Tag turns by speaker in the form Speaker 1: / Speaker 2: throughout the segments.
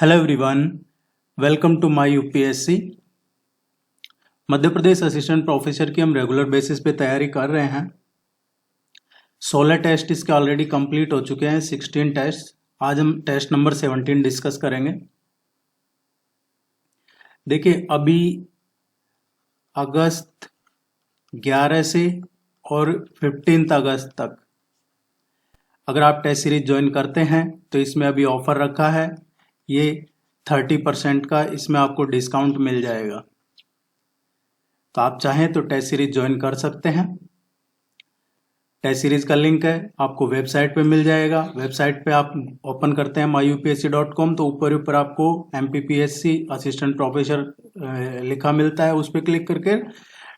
Speaker 1: Hello everyone, welcome to my UPSC. Madhya Pradesh assistant professor की हम regular basis पे तैयारी कर रहे हैं। 16 टेस्ट इसके ऑलरेडी कंप्लीट हो चुके हैं, 16 टेस्ट। आज हम टेस्ट नंबर 17 डिस्कस करेंगे। देखिए, अभी अगस्त 11 से और 15 अगस्त तक अगर आप टेस्ट सीरीज ज्वाइन करते हैं तो इसमें अभी ऑफर रखा है, ये 30% का इसमें आपको डिस्काउंट मिल जाएगा। तो आप चाहें तो टेस्ट सीरीज ज्वाइन कर सकते हैं। टेस्ट सीरीज का लिंक है आपको वेबसाइट पे मिल जाएगा। वेबसाइट पे आप ओपन करते हैं myupsc.com तो ऊपर आपको MPPSC असिस्टेंट प्रोफेसर लिखा मिलता है, उस पर क्लिक करके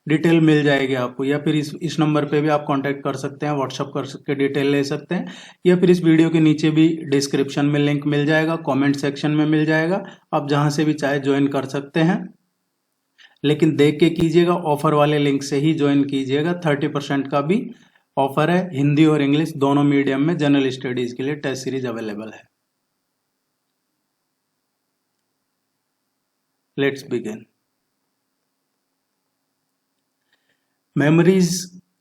Speaker 1: डिटेल मिल जाएगी आपको। या फिर इस नंबर पे भी आप कांटेक्ट कर सकते हैं, व्हाट्सअप कर सकते, डिटेल ले सकते हैं। या फिर इस वीडियो के नीचे भी डिस्क्रिप्शन में लिंक मिल जाएगा, कमेंट सेक्शन में मिल जाएगा। आप जहां से भी चाहे ज्वाइन कर सकते हैं, लेकिन देख के कीजिएगा, ऑफर वाले लिंक से ही ज्वाइन कीजिएगा। 30% का भी ऑफर है। हिंदी और इंग्लिश दोनों मीडियम में जनरल स्टडीज के लिए टेस्ट सीरीज अवेलेबल है। Let's begin. Memories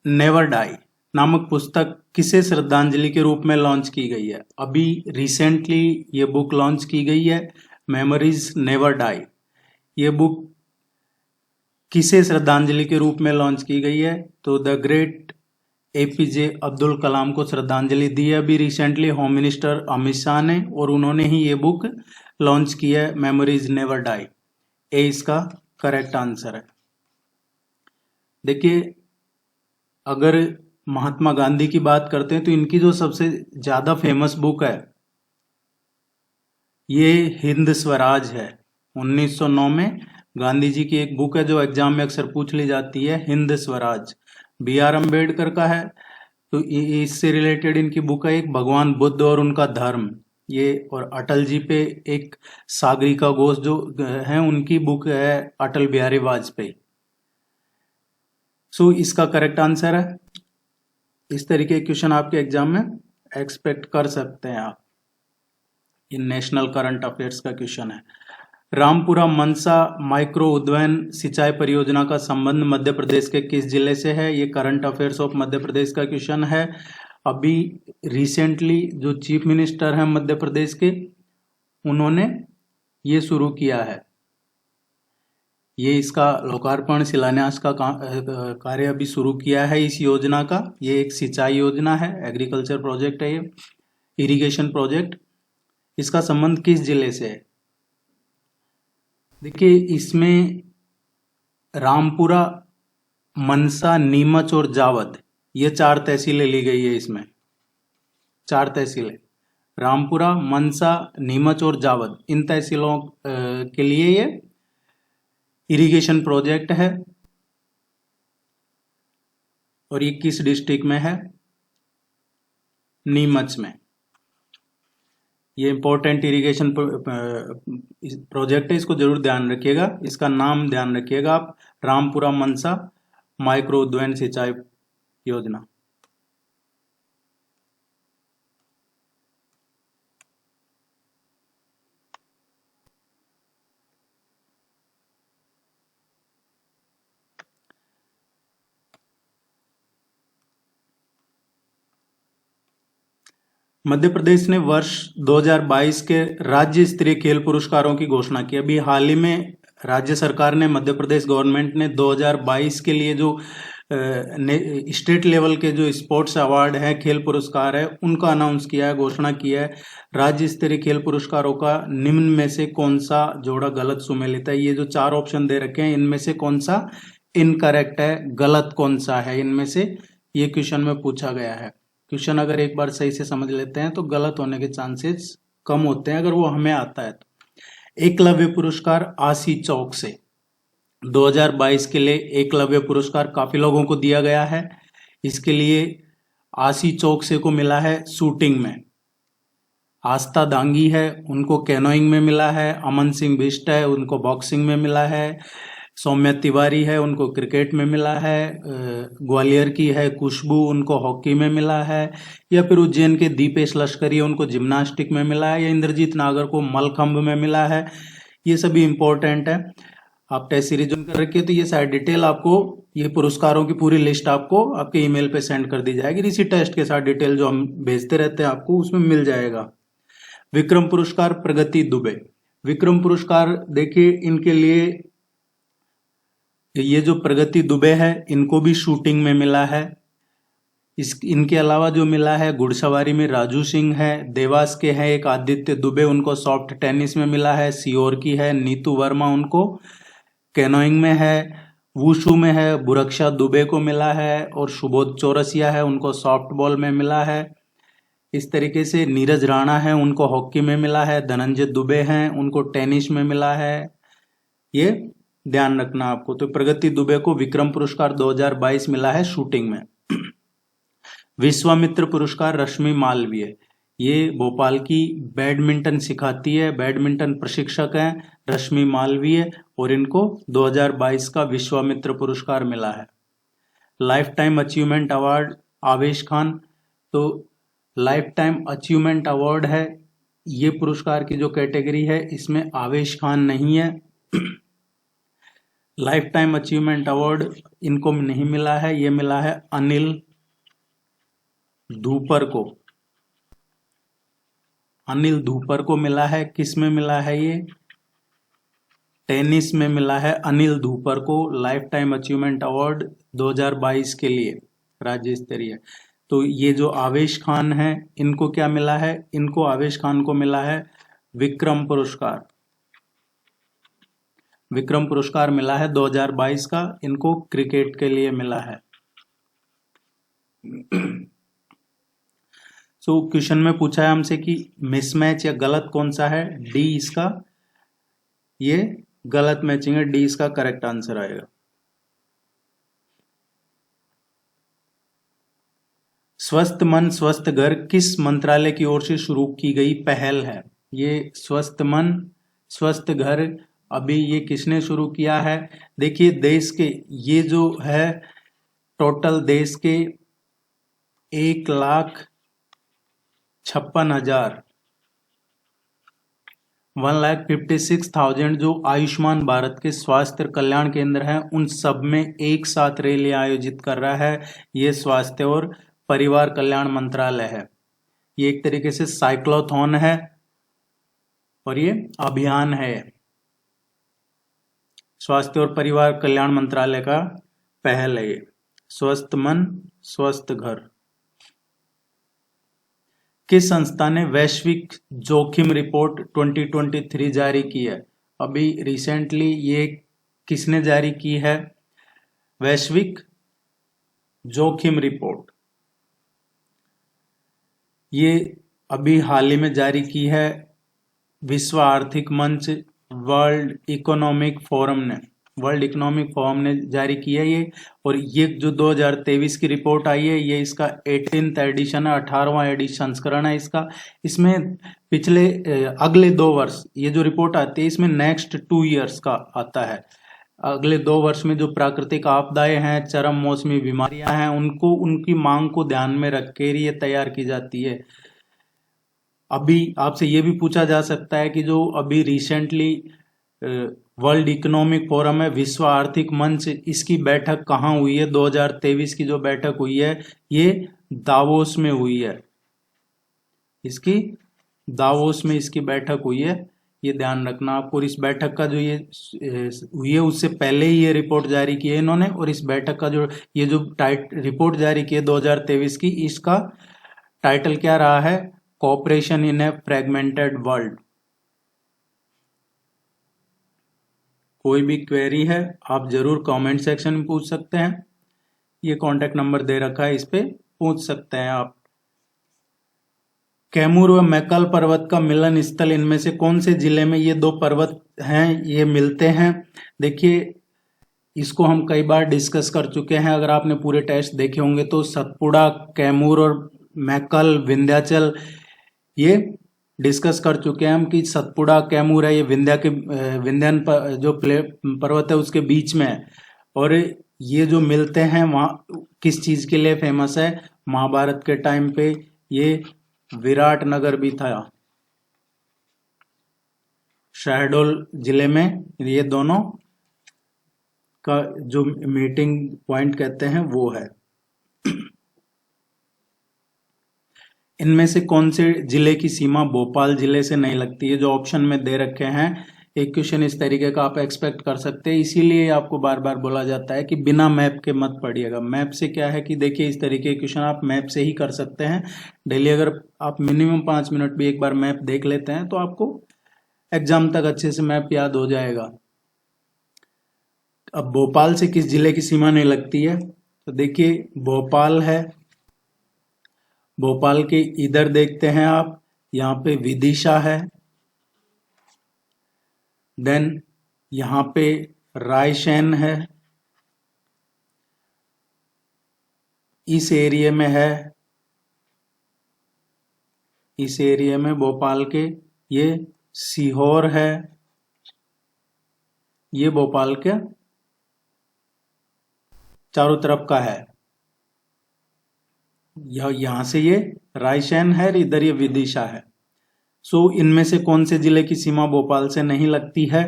Speaker 1: never die नामक पुस्तक किसे श्रद्धांजलि के रूप में लॉन्च की गई है? अभी रिसेंटली ये बुक लॉन्च की गई है, मेमोरीज नेवर डाई। ये बुक किसे श्रद्धांजलि के रूप में लॉन्च की गई है? तो the great APJ Abdul Kalam को श्रद्धांजलि दी है अभी recently home minister Amit Shah ने, और उन्होंने ही ये बुक लॉन्च की है, मेमोरीज नेवर डाई। ए इसका करेक्ट आंसर है। देखिए, अगर महात्मा गांधी की बात करते हैं तो इनकी जो सबसे ज्यादा फेमस बुक है ये हिंद स्वराज है। 1909 में गांधी जी की एक बुक है जो एग्जाम में अक्सर पूछ ली जाती है, हिंद स्वराज। BR अम्बेडकर का है, तो इससे रिलेटेड इनकी बुक है एक भगवान बुद्ध और उनका धर्म, ये। और अटल जी पे एक सागरिका घोष जो है उनकी बुक है अटल बिहारी वाजपेयी। सो इसका करेक्ट आंसर है। इस तरीके के क्वेश्चन आपके एग्जाम में एक्सपेक्ट कर सकते हैं आप। ये नेशनल करंट अफेयर्स का क्वेश्चन है। रामपुरा मनसा माइक्रो उद्वहन सिंचाई परियोजना का संबंध मध्य प्रदेश के किस जिले से है? ये current affairs of Madhya Pradesh का क्वेश्चन है। अभी रिसेंटली जो चीफ मिनिस्टर हैं मध्य प्रदेश के, उन्होंने ये शुरू किया है। ये इसका लोकार्पण शिलान्यास का कार्य अभी शुरू किया है इस योजना का। ये एक सिंचाई योजना है, एग्रीकल्चर प्रोजेक्ट है, ये इरिगेशन प्रोजेक्ट। इसका संबंध किस जिले से है? देखिए, इसमें रामपुरा, मनसा, नीमच और जावद, ये 4 तहसीलें ली गई है। इसमें 4 तहसीलें, रामपुरा, मनसा, नीमच और जावद, इन तहसीलों के लिए ये इरिगेशन प्रोजेक्ट है। और ये किस डिस्ट्रिक्ट में है? नीमच में। ये इंपॉर्टेंट इरिगेशन प्रोजेक्ट है, इसको जरूर ध्यान रखिएगा। इसका नाम ध्यान रखिएगा आप, रामपुरा मनसा माइक्रो उद्वहन सिंचाई योजना। मध्य प्रदेश ने वर्ष 2022 के राज्य स्तरीय खेल पुरस्कारों की घोषणा की। अभी हाल ही में राज्य सरकार ने, मध्य प्रदेश गवर्नमेंट ने 2022 के लिए जो स्टेट लेवल के जो स्पोर्ट्स अवार्ड है, खेल पुरस्कार है, उनका अनाउंस किया है, घोषणा किया है। राज्य स्तरीय खेल पुरस्कारों का निम्न में से कौन सा जोड़ा गलत सुमेलित है? ये जो 4 ऑप्शन दे रखे हैं, इनमें से कौन सा इनकरेक्ट है, गलत कौन सा है इनमें से, ये क्वेश्चन में पूछा गया है। क्वेश्चन अगर एक बार सही से समझ लेते हैं तो गलत होने के चांसेस कम होते हैं, अगर वो हमें आता है तो। एकलव्य पुरस्कार आशी चौक से 2022 के लिए एकलव्य पुरस्कार काफी लोगों को दिया गया है। इसके लिए आशी चौक से को मिला है शूटिंग में, आस्था दांगी है उनको कैनोइंग में मिला है, अमन सिंह बिष्ट है उनको बॉक्सिंग में मिला है, सौम्या तिवारी है, उनको क्रिकेट में मिला है। ग्वालियर की है खुशबू, उनको हॉकी में मिला है। या फिर उज्जैन के दीपेश लश्करी है, उनको जिम्नास्टिक में मिला है। या इंद्रजीत नागर को मलखंभ में मिला है। ये सभी इंपॉर्टेंट है। आप टेस्ट सीरीज ज्वाइन कर रखिए तो ये सारी डिटेल आपको, ये पुरस्कारों की पूरी लिस्ट आपको आपके ईमेल पे सेंड कर दी जाएगी। इसी टेस्ट के साथ डिटेल जो हम भेजते रहते हैं आपको उसमें मिल जाएगा। विक्रम पुरस्कार प्रगति दुबे। विक्रम पुरस्कार देखिए, इनके लिए ये जो प्रगति दुबे है इनको भी शूटिंग में मिला है। इनके अलावा जो मिला है घुड़सवारी में राजू सिंह है। देवास के हैं एक आदित्य दुबे, उनको सॉफ्ट टेनिस में मिला है। सीओर की है नीतू वर्मा, उनको कैनोइंग में है। वुशु में है बुरक्षा दुबे को मिला है। और सुबोध चौरसिया है, उनको सॉफ्ट बॉल में मिला है। इस तरीके से नीरज राणा है, उनको हॉकी में मिला है। धनंजय दुबे हैं, उनको टेनिस में मिला है। ये ध्यान रखना आपको। तो प्रगति दुबे को विक्रम पुरस्कार 2022 मिला है शूटिंग में। विश्वामित्र पुरस्कार रश्मि मालवीय, ये भोपाल की बैडमिंटन सिखाती है, बैडमिंटन प्रशिक्षक हैं रश्मि मालवीय, और इनको 2022 का विश्वामित्र पुरस्कार मिला है। लाइफ टाइम अचीवमेंट अवार्ड आवेश खान, तो लाइफ टाइम अचीवमेंट अवार्ड है, ये पुरस्कार की जो कैटेगरी है इसमें आवेश खान नहीं है। लाइफ टाइम अचीवमेंट अवार्ड इनको नहीं मिला है, ये मिला है अनिल धूपर को। अनिल धूपर को मिला है। किस में मिला है? ये टेनिस में मिला है अनिल धूपर को लाइफ टाइम अचीवमेंट अवार्ड 2022 के लिए राज्य स्तरीय। तो ये जो आवेश खान है इनको क्या मिला है? इनको आवेश खान को मिला है विक्रम पुरस्कार। विक्रम पुरस्कार मिला है 2022 का, इनको क्रिकेट के लिए मिला है। सो क्वेश्चन में पूछा है हमसे कि मिसमैच या गलत कौन सा है? डी इसका, ये गलत मैचिंग है, डी इसका करेक्ट आंसर आएगा। स्वस्थ मन स्वस्थ घर किस मंत्रालय की ओर से शुरू की गई पहल है? ये स्वस्थ मन स्वस्थ घर अभी ये किसने शुरू किया है? देखिए देश के ये जो है टोटल देश के 1,56,000 1,56,000 जो आयुष्मान भारत के स्वास्थ्य कल्याण केंद्र हैं उन सब में एक साथ रैली आयोजित कर रहा है। ये स्वास्थ्य और परिवार कल्याण मंत्रालय है। ये एक तरीके से साइक्लोथॉन है और ये अभियान है। स्वास्थ्य और परिवार कल्याण मंत्रालय का पहल है ये। स्वस्थ मन स्वस्थ घर। किस संस्था ने वैश्विक जोखिम रिपोर्ट 2023 जारी की है? अभी रिसेंटली ये किसने जारी की है? वैश्विक जोखिम रिपोर्ट ये अभी हाल ही में जारी की है विश्व आर्थिक मंच वर्ल्ड इकोनॉमिक फोरम ने जारी की है ये। और ये जो 2023 की रिपोर्ट आई है ये इसका 18th एडिशन है, 18वां एडिशन संस्करण है इसका। इसमें पिछले अगले 2 वर्ष ये जो रिपोर्ट आती है इसमें नेक्स्ट 2 इयर्स का आता है। अगले 2 वर्ष में जो प्राकृतिक आपदाएं हैं, चरम मौसमी बीमारियां हैं, उनको उनकी मांग को ध्यान में रख के ये तैयार की जाती है। अभी आपसे ये भी पूछा जा सकता है कि जो अभी रिसेंटली वर्ल्ड इकोनॉमिक फोरम है, विश्व आर्थिक मंच, इसकी बैठक कहाँ हुई है? 2023 की जो बैठक हुई है ये दावोस में हुई है। इसकी दावोस में इसकी बैठक हुई है, ये ध्यान रखना आपको। और इस बैठक का जो ये हुई है उससे पहले ही ये रिपोर्ट जारी की है इन्होंने। और इस बैठक का जो ये जो रिपोर्ट जारी की है 2023 की, इसका टाइटल क्या रहा है? Cooperation in a fragmented world. कोई भी क्वेरी है आप जरूर कमेंट सेक्शन में पूछ सकते हैं। ये कांटेक्ट नंबर दे रखा है, इस पे पूछ सकते हैं आप। कैमूर व मैकल पर्वत का मिलन स्थल इनमें से कौन से जिले में ये 2 पर्वत हैं ये मिलते हैं? देखिए इसको हम कई बार डिस्कस कर चुके हैं, अगर आपने पूरे टेस्ट देखे होंगे तो। सतपुड़ा, कैमूर और मैकल, विंध्याचल ये डिस्कस कर चुके हैं हम कि सतपुड़ा कैमूर है, ये विंध्यान जो पर्वत है उसके बीच में है। और ये जो मिलते हैं वहाँ किस चीज के लिए फेमस है? महाभारत के टाइम पे ये विराट नगर भी था, शहडोल जिले में। ये दोनों का जो मीटिंग पॉइंट कहते हैं वो है। इनमें से कौन से जिले की सीमा भोपाल जिले से नहीं लगती है? जो ऑप्शन में दे रखे हैं, एक क्वेश्चन इस तरीके का आप एक्सपेक्ट कर सकते हैं, इसीलिए आपको बार बार बोला जाता है कि बिना मैप के मत पढ़िएगा। मैप से क्या है कि देखिए इस तरीके के क्वेश्चन आप मैप से ही कर सकते हैं डेली। अगर आप मिनिमम 5 मिनट भी एक बार मैप देख लेते हैं तो आपको एग्जाम तक अच्छे से मैप याद हो जाएगा। अब भोपाल से किस जिले की सीमा नहीं लगती है? तो देखिए भोपाल है, भोपाल के इधर देखते हैं आप, यहाँ पे विदिशा है, देन यहाँ पे रायसेन है, इस एरिया में है, इस एरिया में भोपाल के ये सीहोर है, ये भोपाल के चारों तरफ का है। यहां से ये रायसेन है, इधर ये विदिशा है। सो इनमें से कौन से जिले की सीमा भोपाल से नहीं लगती है?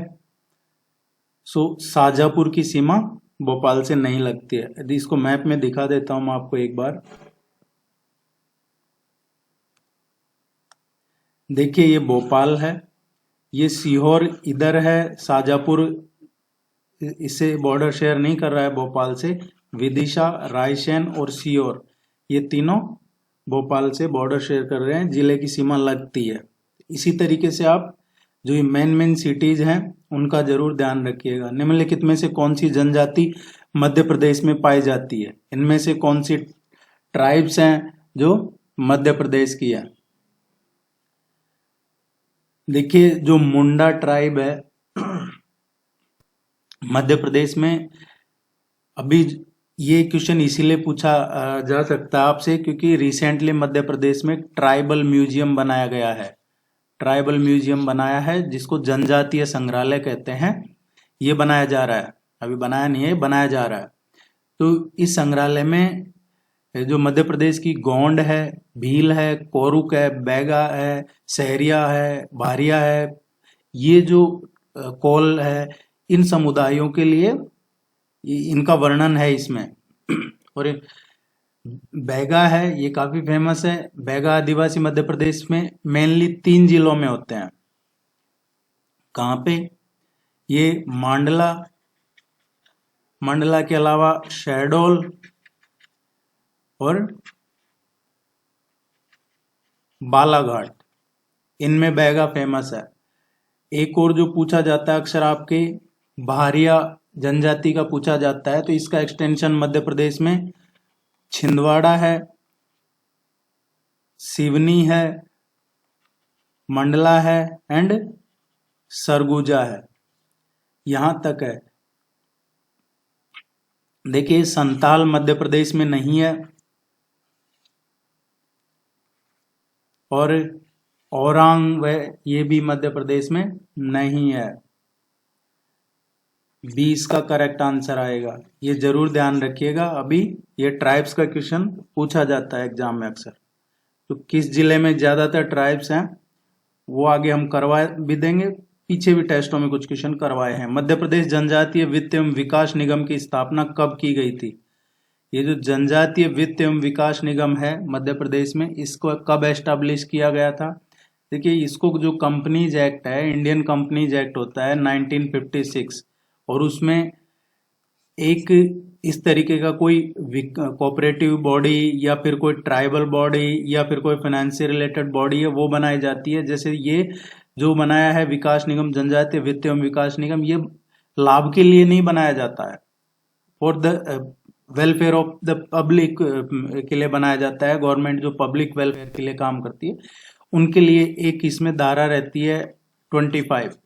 Speaker 1: सो शाजापुर की सीमा भोपाल से नहीं लगती है। यदि इसको मैप में दिखा देता हूं मैं आपको एक बार, देखिए ये भोपाल है, ये सीहोर इधर है, शाजापुर इससे बॉर्डर शेयर नहीं कर रहा है भोपाल से। विदिशा, रायसेन और सीहोर ये तीनों भोपाल से बॉर्डर शेयर कर रहे हैं, जिले की सीमा लगती है। इसी तरीके से आप जो ये मेन सिटीज हैं उनका जरूर ध्यान रखिएगा। निम्नलिखित में से कौन सी जनजाति मध्य प्रदेश में पाई जाती है? इनमें से कौन सी ट्राइब्स हैं जो मध्य प्रदेश की है? देखिए जो मुंडा ट्राइब है मध्य प्रदेश में, अभी ये क्वेश्चन इसीलिए पूछा जा सकता है आपसे क्योंकि रिसेंटली मध्य प्रदेश में ट्राइबल म्यूजियम बनाया गया है। ट्राइबल म्यूजियम बनाया है जिसको जनजातीय संग्रहालय कहते हैं। ये बनाया जा रहा है, अभी बनाया नहीं है, बनाया जा रहा है। तो इस संग्रहालय में जो मध्य प्रदेश की गोंड है, भील है, कोरुक है, बैगा है, सहरिया है, भारिया है, ये जो कोल है, इन समुदायों के लिए इनका वर्णन है इसमें। और बैगा है, ये काफी फेमस है। बैगा आदिवासी मध्य प्रदेश में मेनली 3 जिलों में होते हैं। कहाँ पे? ये मांडला, मंडला के अलावा शहडोल और बालाघाट, इनमें बैगा फेमस है। एक और जो पूछा जाता है अक्सर आपके, भारिया जनजाति का पूछा जाता है, तो इसका एक्सटेंशन मध्य प्रदेश में छिंदवाड़ा है, सिवनी है, मंडला है एंड सरगुजा है, यहां तक है। देखिए संताल मध्य प्रदेश में नहीं है, और औरंग व ये भी मध्य प्रदेश में नहीं है। 20 का करेक्ट आंसर आएगा, ये जरूर ध्यान रखिएगा। अभी ये ट्राइब्स का क्वेश्चन पूछा जाता है एग्जाम में अक्सर। तो किस जिले में ज्यादातर ट्राइब्स हैं वो आगे हम करवा भी देंगे, पीछे भी टेस्टों में कुछ क्वेश्चन करवाए हैं। मध्य प्रदेश जनजातीय वित्त एवं विकास निगम की स्थापना कब की गई थी? ये जो जनजातीय वित्त एवं विकास निगम है मध्य प्रदेश में, इसको कब एस्टेब्लिश किया गया था? देखिए इसको जो कंपनीज एक्ट है, इंडियन कंपनीज एक्ट होता है 1956, और उसमें एक इस तरीके का कोई कोऑपरेटिव बॉडी या फिर कोई ट्राइबल बॉडी या फिर कोई फाइनेंस से रिलेटेड बॉडी है वो बनाई जाती है। जैसे ये जो बनाया है विकास निगम, जनजातीय वित्त एवं विकास निगम, ये लाभ के लिए नहीं बनाया जाता है, for the welfare of the public के लिए बनाया जाता है। गवर्नमेंट जो पब्लिक वेलफेयर के लिए काम करती है उनके लिए एक इसमें धारा रहती है 25।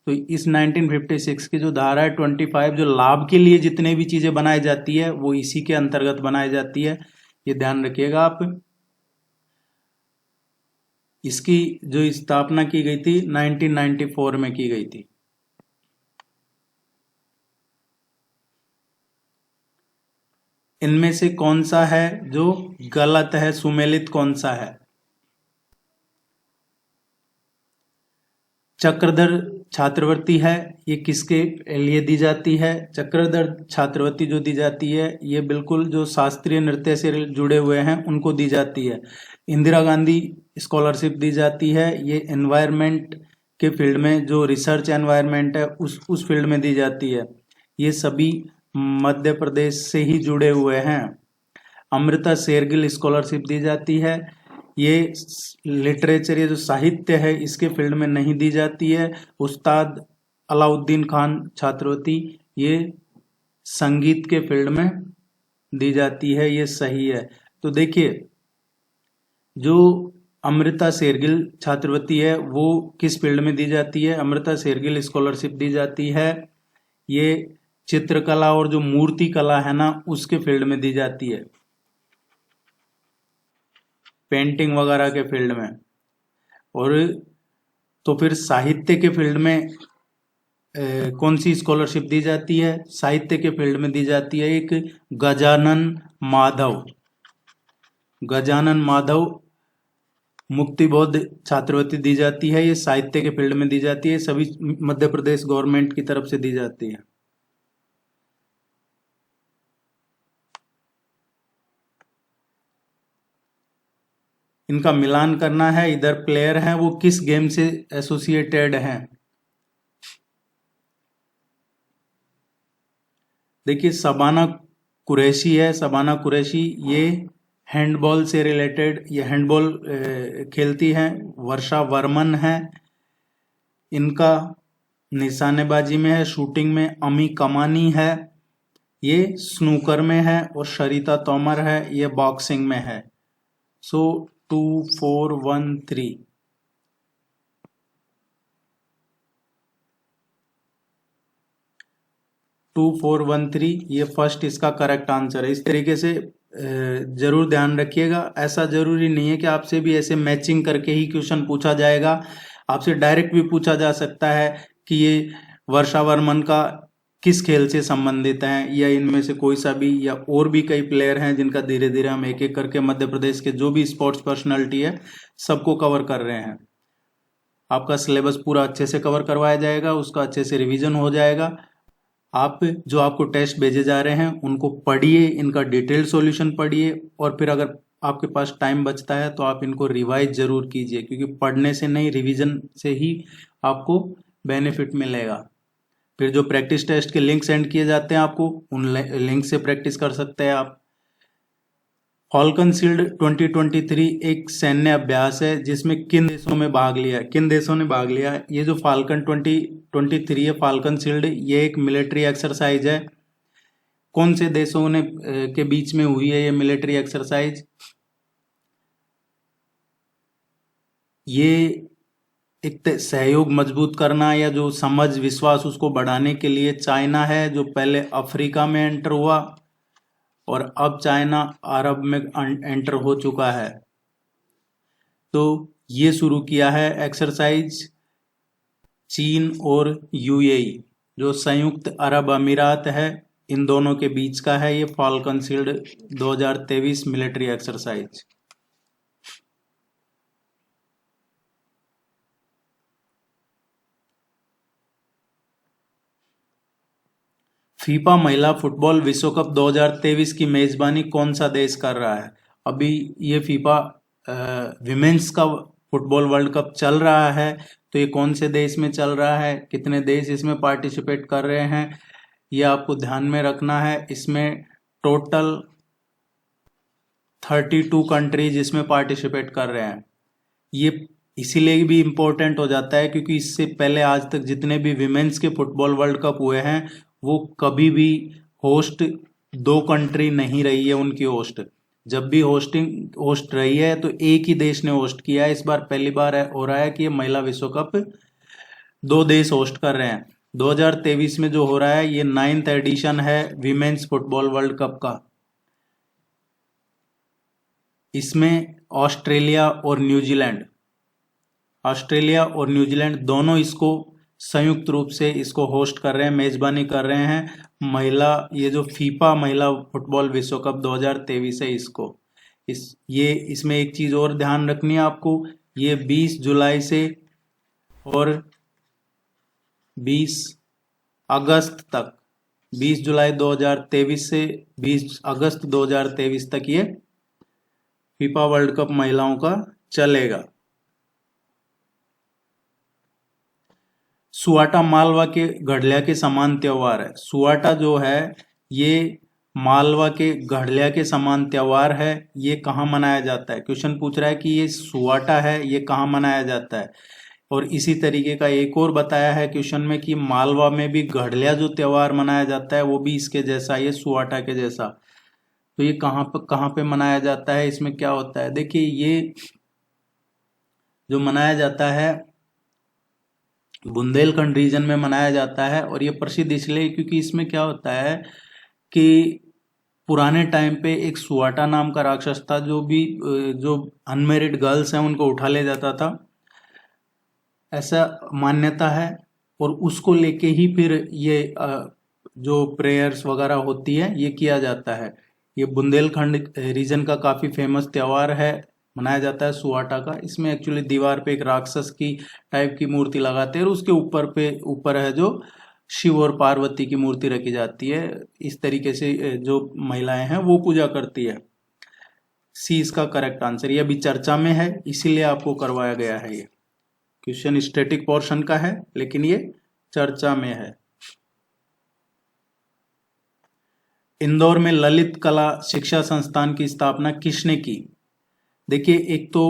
Speaker 1: तो इस 1956 की जो धारा है 25, जो लाभ के लिए जितने भी चीजें बनाई जाती है वो इसी के अंतर्गत बनाई जाती है, ये ध्यान रखिएगा आप। इसकी जो स्थापना की गई थी 1994 में की गई थी। इनमें से कौन सा है जो गलत है, सुमेलित कौन सा है? चक्रधर छात्रवृत्ति है, ये किसके लिए दी जाती है? चक्रधर छात्रवृत्ति जो दी जाती है ये बिल्कुल जो शास्त्रीय नृत्य से जुड़े हुए हैं उनको दी जाती है। इंदिरा गांधी स्कॉलरशिप दी जाती है, ये एनवायरनमेंट के फील्ड में, जो रिसर्च एनवायरनमेंट है उस फील्ड में दी जाती है। ये सभी मध्य प्रदेश से ही जुड़े हुए हैं। अमृता शेरगिल स्कॉलरशिप दी जाती है, ये लिटरेचर, ये जो साहित्य है इसके फील्ड में नहीं दी जाती है। उस्ताद अलाउद्दीन खान छात्रवृत्ति ये संगीत के फील्ड में दी जाती है, ये सही है। तो देखिए, जो अमृता शेरगिल छात्रवृत्ति है वो किस फील्ड में दी जाती है? अमृता शेरगिल स्कॉलरशिप दी जाती है ये चित्रकला और जो मूर्ति कला है ना उसके फील्ड में दी जाती है, पेंटिंग वगैरह के फील्ड में। और तो फिर साहित्य के फील्ड में कौन सी स्कॉलरशिप दी जाती है? साहित्य के फील्ड में दी जाती है एक गजानन माधव, गजानन माधव मुक्तिबोध छात्रवृत्ति दी जाती है, ये साहित्य के फील्ड में दी जाती है, सभी मध्य प्रदेश गवर्नमेंट की तरफ से दी जाती है। इनका मिलान करना है, इधर प्लेयर हैं वो किस गेम से एसोसिएटेड हैं। देखिए, शबाना कुरैशी है, शबाना कुरैशी ये हैंडबॉल से रिलेटेड, ये हैंडबॉल खेलती हैं। वर्षा वर्मन है, इनका निशानेबाजी में है, शूटिंग में। अमी कमानी है, ये स्नूकर में है। और शरीता तोमर है, ये बॉक्सिंग में है। सो 2413 2413 ये फर्स्ट इसका करेक्ट आंसर है। इस तरीके से जरूर ध्यान रखिएगा। ऐसा जरूरी नहीं है कि आपसे भी ऐसे मैचिंग करके ही क्वेश्चन पूछा जाएगा, आपसे डायरेक्ट भी पूछा जा सकता है कि ये वर्षा वर्मन का किस खेल से संबंधित हैं, या इनमें से कोई सा भी, या और भी कई प्लेयर हैं जिनका धीरे धीरे हम एक एक करके मध्य प्रदेश के जो भी स्पोर्ट्स पर्सनालिटी है सबको कवर कर रहे हैं। आपका सिलेबस पूरा अच्छे से कवर करवाया जाएगा, उसका अच्छे से रिवीजन हो जाएगा। आप जो आपको टेस्ट भेजे जा रहे हैं उनको पढ़िए, इनका डिटेल सॉल्यूशन पढ़िए, और फिर अगर आपके पास टाइम बचता है तो आप इनको रिवाइज जरूर कीजिए, क्योंकि पढ़ने से नहीं, रिवीजन से ही आपको बेनिफिट मिलेगा। फिर जो प्रैक्टिस टेस्ट के लिंक सेंड किए जाते हैं आपको, उन लिंक से प्रैक्टिस कर सकते हैं आप। फॉल्कन शील्ड 2023 एक सैन्य अभ्यास है जिसमें किन देशों में भाग लिया, किन देशों ने भाग लिया? ये जो फाल्कन 2023 है, फाल्कन शील्ड, ये एक मिलिट्री एक्सरसाइज है। कौन से देशों ने के बीच में हुई है ये मिलिट्री एक्सरसाइज? ये एक सहयोग मजबूत करना या जो समझ विश्वास उसको बढ़ाने के लिए चाइना है जो पहले अफ्रीका में एंटर हुआ, और अब चाइना अरब में एंटर हो चुका है। तो ये शुरू किया है एक्सरसाइज चीन और यूएई, जो संयुक्त अरब अमीरात है, इन दोनों के बीच का है ये falcon shield 2023 military exercise. FIFA महिला फुटबॉल विश्व कप 2023 की मेजबानी कौन सा देश कर रहा है? अभी ये फीफा विमेंस का फुटबॉल वर्ल्ड कप चल रहा है, तो ये कौन से देश में चल रहा है, कितने देश इसमें पार्टिसिपेट कर रहे हैं, ये आपको ध्यान में रखना है। इसमें टोटल 32 कंट्रीज इसमें पार्टिसिपेट कर रहे हैं। ये इसीलिए भी इम्पोर्टेंट हो जाता है क्योंकि इससे पहले आज तक जितने भी विमेंस के फुटबॉल वर्ल्ड कप हुए हैं वो कभी भी होस्ट 2 कंट्री नहीं रही है उनकी होस्ट। जब भी होस्ट रही है तो एक ही देश ने होस्ट किया है। इस बार पहली बार हो रहा है कि ये महिला विश्व कप 2 देश होस्ट कर रहे हैं। 2023 में जो हो रहा है ये 9th एडिशन है विमेंस फुटबॉल वर्ल्ड कप का। इसमें ऑस्ट्रेलिया और न्यूजीलैंड ऑस्ट्रेलिया और न्यूजीलैंड दोनों इसको संयुक्त रूप से इसको होस्ट कर रहे हैं, मेजबानी कर रहे हैं। महिला ये जो फीफा महिला फुटबॉल विश्व कप 2023 है इसको इसमें एक चीज और ध्यान रखनी है आपको, ये 20 जुलाई से और 20 अगस्त तक, 20 जुलाई 2023 से 20 अगस्त 2023 तक ये फीफा वर्ल्ड कप महिलाओं का चलेगा। सुआटा मालवा के गढ़लिया के समान त्योहार है। सुआटा जो है ये मालवा के गढ़लिया के समान त्योहार है। ये कहाँ मनाया जाता है? क्वेश्चन पूछ रहा है कि ये सुआटा है, ये कहाँ मनाया जाता है। और इसी तरीके का एक और बताया है क्वेश्चन में कि मालवा में भी गढ़लिया जो त्योहार मनाया जाता है वो भी इसके जैसा, ये सुआटा के जैसा। तो ये कहाँ पे मनाया जाता है, इसमें क्या होता है? देखिए ये जो मनाया जाता है बुंदेलखंड रीजन में मनाया जाता है। और ये प्रसिद्ध इसलिए क्योंकि इसमें क्या होता है कि पुराने टाइम पे एक सुआटा नाम का राक्षस था जो अनमेरिड गर्ल्स हैं उनको उठा ले जाता था, ऐसा मान्यता है। और उसको लेके ही फिर ये जो प्रेयर्स वगैरह होती है ये किया जाता है। ये बुंदेलखंड रीजन का काफी फेमस त्योहार है, मनाया जाता है सुआटा का। इसमें एक्चुअली दीवार पे एक राक्षस की टाइप की मूर्ति लगाते हैं और उसके ऊपर है जो शिव और पार्वती की मूर्ति रखी जाती है। इस तरीके से जो महिलाएं हैं वो पूजा करती है। सी इसका करेक्ट आंसर। ये अभी चर्चा में है इसीलिए आपको करवाया गया है। ये क्वेश्चन स्टैटिक पोर्शन का है लेकिन ये चर्चा में है। इंदौर में ललित कला शिक्षा संस्थान की स्थापना किसने की? देखिए एक तो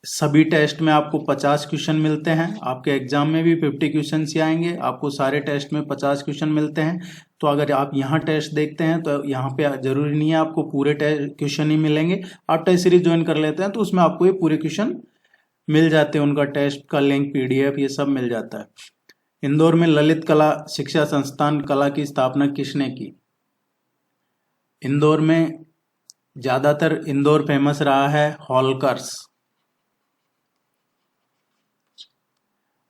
Speaker 1: सभी टेस्ट में आपको 50 क्वेश्चन मिलते हैं, आपके एग्जाम में भी 50 क्वेश्चन ही आएंगे, आपको सारे टेस्ट में 50 क्वेश्चन मिलते हैं। तो अगर आप यहाँ टेस्ट देखते हैं तो यहाँ पे जरूरी नहीं है आपको पूरे क्वेश्चन ही मिलेंगे। आप टेस्ट सीरीज ज्वाइन कर लेते हैं तो उसमें आपको ये पूरे क्वेश्चन मिल जाते हैं, उनका टेस्ट का लिंक पीडीएफ ये सब मिल जाता है। इंदौर में ललित कला शिक्षा संस्थान कला की स्थापना किसने की? इंदौर में ज्यादातर इंदौर फेमस रहा है होलकर्स।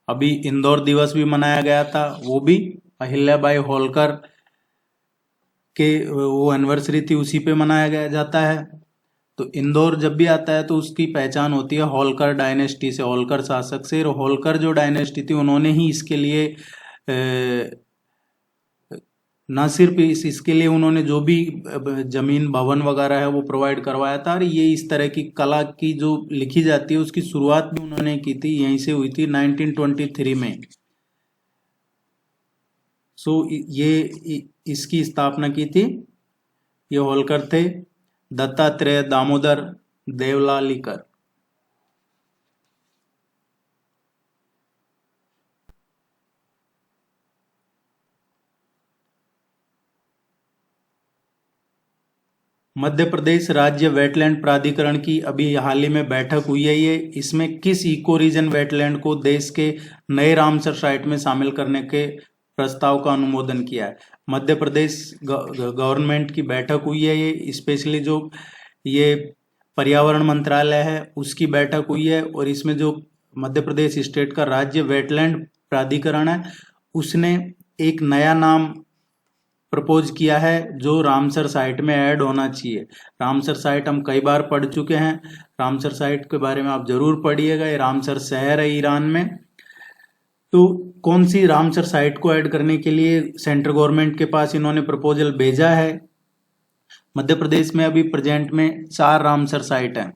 Speaker 1: अभी इंदौर दिवस भी मनाया गया था, वो भी अहिल्याबाई होलकर के वो एनिवर्सरी थी उसी पे मनाया गया जाता है। तो इंदौर जब भी आता है तो उसकी पहचान होती है होलकर डायनेस्टी से, होलकर शासक से। और होलकर जो डायनेस्टी थी उन्होंने ही इसके लिए न सिर्फ इसके लिए उन्होंने जो भी जमीन भवन वगैरह है वो प्रोवाइड करवाया था। और ये इस तरह की कला की जो लिखी जाती है उसकी शुरुआत भी उन्होंने की थी, यहीं से हुई थी 1923 में। ये इसकी स्थापना की थी, ये होलकर थे, दत्तात्रेय दामोदर देवलालीकर। मध्य प्रदेश राज्य वेटलैंड प्राधिकरण की अभी हाल ही में बैठक हुई है। ये इसमें किस इको रीजन वेटलैंड को देश के नए रामसर साइट में शामिल करने के प्रस्ताव का अनुमोदन किया है? मध्य प्रदेश गवर्नमेंट की बैठक हुई है, ये स्पेशली जो ये पर्यावरण मंत्रालय है उसकी बैठक हुई है। और इसमें जो मध्य प्रदेश स्टेट का राज्य वेटलैंड प्राधिकरण है उसने एक नया नाम प्रपोज किया है जो रामसर साइट में ऐड होना चाहिए। रामसर साइट हम कई बार पढ़ चुके हैं, रामसर साइट के बारे में आप जरूर पढ़िएगा। ये रामसर शहर है ईरान में। तो कौन सी रामसर साइट को ऐड करने के लिए सेंट्रल गवर्नमेंट के पास इन्होंने प्रपोजल भेजा है? मध्य प्रदेश में अभी प्रेजेंट में 4 रामसर साइट हैं,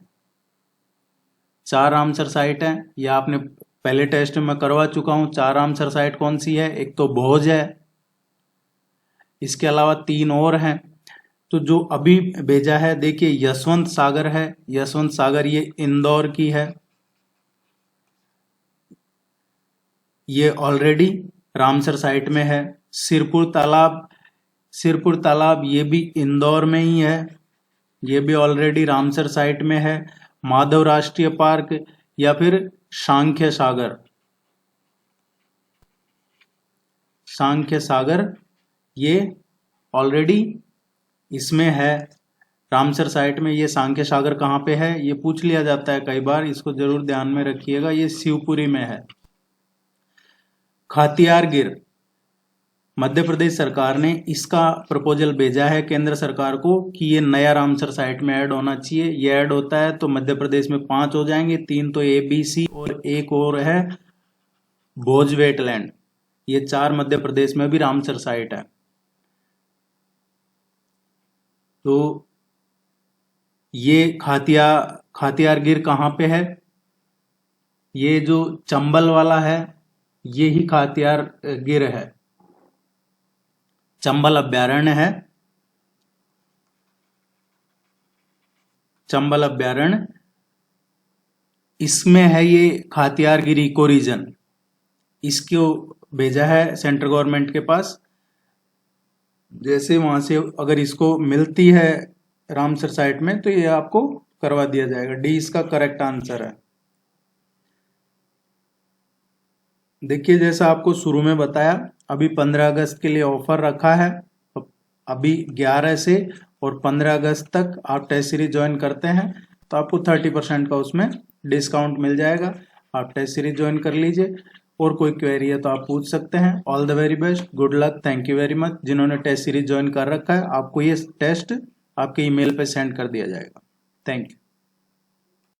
Speaker 1: 4 रामसर साइट हैं। यह आपने पहले टेस्ट में करवा चुका हूं। 4 रामसर साइट कौन सी है? एक तो भोज है, इसके अलावा 3 और हैं। तो जो अभी भेजा है देखिए यशवंत सागर है, यशवंत सागर ये इंदौर की है, ये ऑलरेडी रामसर साइट में है। सिरपुर तालाब ये भी इंदौर में ही है, ये भी ऑलरेडी रामसर साइट में है। माधव राष्ट्रीय पार्क या फिर सांख्य सागर ये ऑलरेडी इसमें है रामसर साइट में ये सांख्य सागर कहाँ पे है, ये पूछ लिया जाता है कई बार, इसको जरूर ध्यान में रखिएगा। ये शिवपुरी में है। खातियार गिर, मध्य प्रदेश सरकार ने इसका प्रपोजल भेजा है केंद्र सरकार को कि ये नया रामसर साइट में ऐड होना चाहिए। ये ऐड होता है तो मध्य प्रदेश में 5 हो जाएंगे, 3 तो ABC और एक और है भोज वेटलैंड। ये 4 मध्य प्रदेश में भी रामसर साइट है। तो ये खातियार गिर कहाँ पे है, ये जो चंबल वाला है ये ही खातियार गिर है, चंबल अभ्यारण्य है। चंबल अभ्यारण्य इसमें है ये खातियार गिर इको रीजन। इसको भेजा है सेंट्रल गवर्नमेंट के पास। जैसे वहां से अगर इसको मिलती है रामसर साइट में तो ये आपको करवा दिया जाएगा। डी इसका करेक्ट आंसर है। देखिए जैसा आपको शुरू में बताया, अभी 15 अगस्त के लिए ऑफर रखा है। अभी 11 से और 15 अगस्त तक आप टेस्ट सीरीज ज्वाइन करते हैं तो आपको 30% का उसमें डिस्काउंट मिल जाएगा। आप टेस्ट सीरीज ज्वाइन कर लीजिए। और कोई क्वेरी है तो आप पूछ सकते हैं। All the very best, good luck, thank you very much. जिन्होंने टेस्ट सीरीज ज्वाइन कर रखा है आपको ये टेस्ट आपके ईमेल पे सेंड कर दिया जाएगा। Thank you.